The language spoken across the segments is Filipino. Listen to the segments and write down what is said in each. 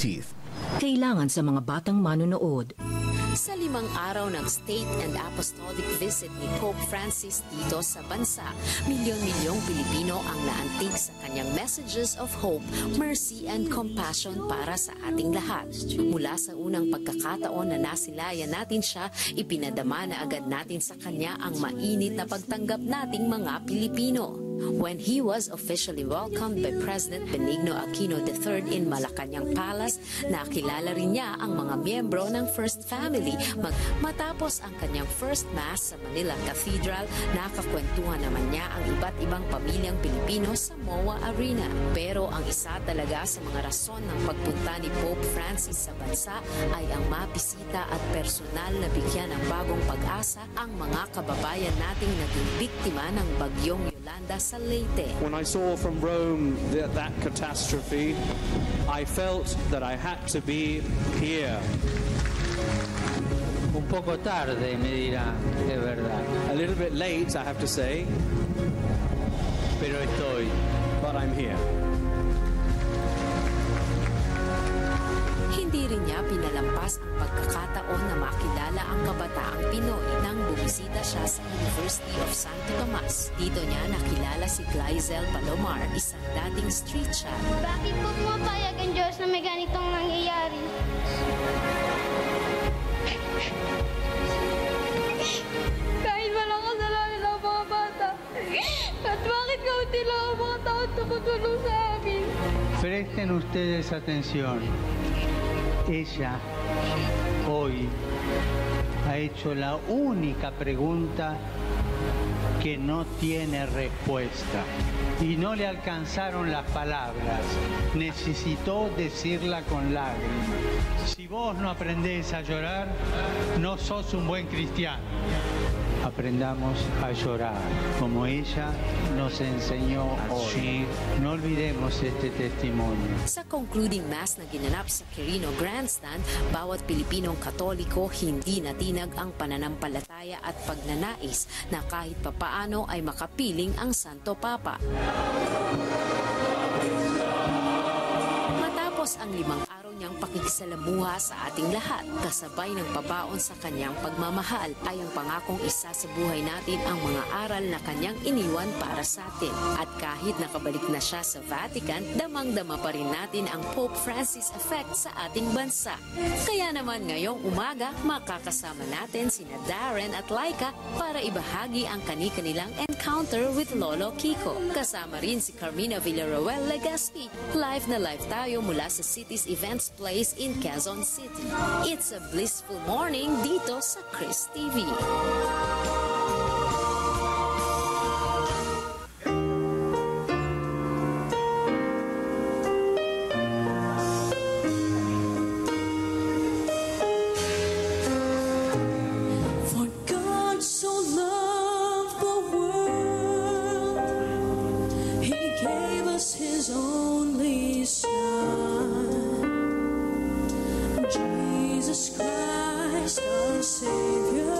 teeth. Kailangan sa mga batang manonood. Sa 5 araw ng state and apostolic visit ni Pope Francis dito sa bansa, milyon-milyong Pilipino ang naantig sa kanyang messages of hope, mercy, and compassion para sa ating lahat. Mula sa unang pagkakataon na nasilayan natin siya, ipinadama na agad natin sa kanya ang mainit na pagtanggap nating mga Pilipino. When he was officially welcomed by President Benigno Aquino III in Malacanang Palace, nakilala rin niya ang mga miyembro ng First Family. Matapos ang kanyang first mass sa Manila Cathedral, nakakwentuhan naman niya ang iba't ibang pamilyang Pilipino sa MOA Arena. Pero ang isa talaga sa mga rason ng pagpunta ni Pope Francis sa bansa ay ang mapisita at personal na bigyan ng bagong pag-asa ang mga kababayan nating naging biktima ng bagyong Yolanda sa Leyte. When I saw from Rome that catastrophe, I felt that I had to be here. Un poco tarde, me dirá, de verdad. A little bit late, I have to say. Pero estoy. But I'm here. Hindi rin niya pinalampas ang pagkakataon na makilala ang kabataang Pinoy nang bumisita siya sa University of Santo Tomas. Dito niya nakilala si Glyzel Palomar, isang dating street child. Bakit po pumapayag ang Diyos na may ganitong nangyayari? Kahit walang kasalanan ang mga bata. At bakit kaunti lang ang mga tao tumutulong sa amin? Presten ustedes atención. Ella hoy ha hecho la única pregunta que no tiene respuesta y no le alcanzaron las palabras. Necesitó decirla con lágrimas. Si vos no aprendés a llorar, no sos un buen cristiano. Aprendamos a llorar, como ella nos enseñó hoy. No olvidemos este testimonio. Sa concluding mass na ginanap sa Quirino Grandstand, bawat Pilipinong Katoliko hindi natinag ang pananampalataya at pagnanais na kahit papaano ay makapiling ang Santo Papa. Matapos ang 5 araw niyang pakikisalamuha sa ating lahat, kasabay ng pabaon sa kanyang pagmamahal ay ang pangakong isa sa buhay natin ang mga aral na kanyang iniwan para sa atin. At kahit nakabalik na siya sa Vatican, damang-dama pa rin natin ang Pope Francis effect sa ating bansa. Kaya naman ngayong umaga, makakasama natin sina Darren at Laika para ibahagi ang kani-kanilang encounter with Lolo Kiko. Kasama rin si Carmina Villaruel Legaspi. Live na live tayo mula sa City's Events Place in Quezon City. It's a blissful morning dito sa Chris TV. For God so loved the world, He gave us His only Son, Jesus Christ our Savior.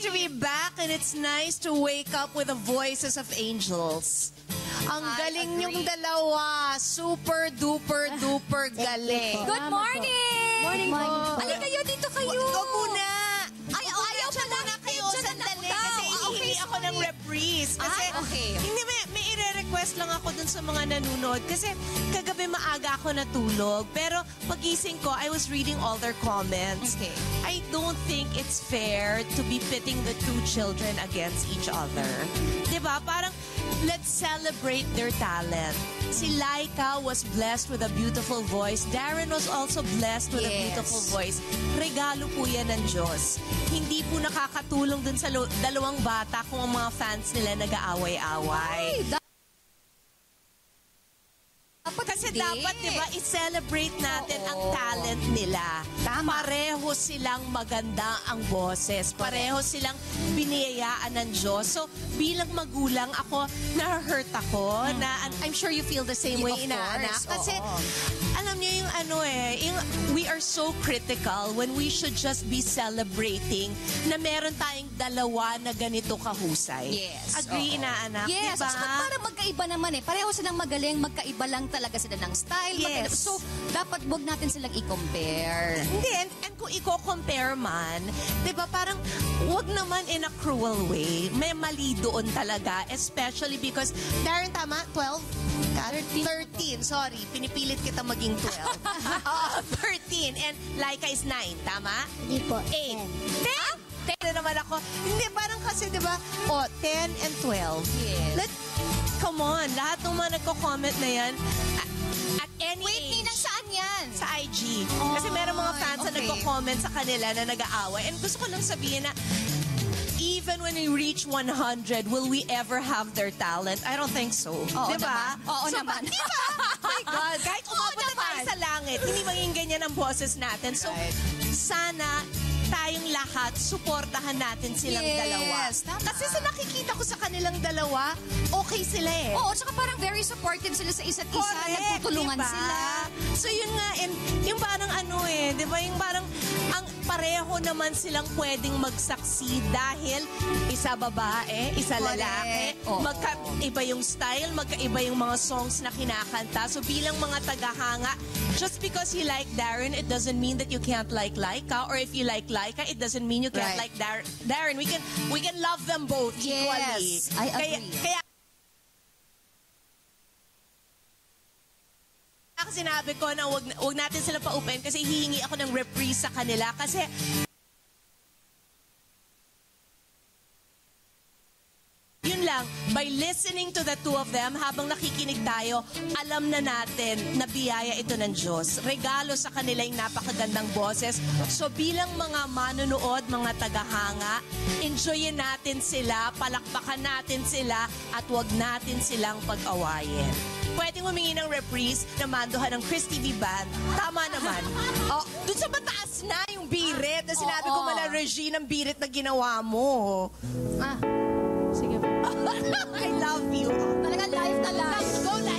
to be back and it's nice to wake up with the voices of angels. Ang galing yung dalawa. Super duper duper galing. Good morning! Morning po. Alin kayo, dito kayo. Ikaw muna. Ay, ayaw pa muna kayo sandali kasi hihingi ako ng reprise. Kasi okay. Hindi, may i-request lang ako dun sa mga nanonood. Kasi kagabi maaga ako natulog. Pero pagising ko, I was reading all their comments. Okay. I don't think it's fair to be pitting the two children against each other. Diba? Parang, let's celebrate their talent. Si Laika was blessed with a beautiful voice. Darren was also blessed with a beautiful voice. Regalo po yan ng Diyos. Hindi po nakakatulong dun sa dalawang bata kung ang mga fans nila nag-aaway-away. Kasi dapat, di ba, i-celebrate natin ang talent nila. Pareho silang maganda ang boses. Pareho silang biniyayaan ng Diyos. So, bilang magulang ako, na-hurt ako. Na, I'm sure you feel the same way, inaanak. Kasi, alam niyo yung we are so critical when we should just be celebrating na meron tayong dalawa na ganito kahusay. Yes. Agree, inaanak? Yes. Diba? So, para magkaiba naman Pareho silang magaling, magkaiba lang talaga sila ng style. Yes. So, dapat wag natin silang i-compare. Hindi, and kung i-compare man, di ba parang wag naman in a cruel way. May mali doon talaga, especially because, Darren, tama? 12? 13. Sorry, pinipilit kita maging 12. 13. And Laika is 9, tama? Hindi po. 8. 10? 10 na naman ako. Hindi, parang kasi, di ba? 10 and 12. Yes. Come on, lahat ng mga nagko-comment na yan, at any Wait, age, Ninang, saan yan? sa IG. Kasi meron mga fans na okay. nagko-comment sa kanila na nag-aaway. And gusto ko lang sabihin na even when we reach 100, will we ever have their talent? I don't think so. Oo diba? naman. Oo naman. Diba? My God, kahit umabot na tayo sa langit, hindi maging ganyan ang boses natin. So, sana tayong lahat, suportahan natin silang dalawa. Tama. Kasi sa nakikita ko sa kanilang dalawa, okay sila eh. Oo, tsaka parang very supportive sila sa isa't isa. Correct, Nagtutulungan diba? sila. So yun nga, and yung parang di ba, yung parang ang pareho naman silang pwedeng mag-succeed dahil isa babae, isa lalaki, Oo. magkaiba yung style, magkaiba yung mga songs na kinakanta. So bilang mga tagahanga, just because you like Darren, it doesn't mean that you can't like Laika, or if you like Laika, it doesn't mean you can't like Darren. We can love them both equally. Yes, I agree. Kaya sinabi ko na wag natin sila pa-open kasi hihingi ako ng reprise sa kanila kasi yun lang, by listening to the two of them, habang nakikinig tayo, alam na natin na biyaya ito ng Diyos. Regalo sa kanila yung napakagandang boses. So bilang mga manonood, mga tagahanga, enjoyin natin sila, palakpakan natin sila, at wag natin silang pag-awayin. Pwedeng humingi ng reprise na manduhan ng Chris TV Band. Tama naman. Doon sa mataas na yung birit na sinabi ko mala, Regine, ang birit na ginawa mo. Ah. Sige. I love you. Talaga live na live. Go live.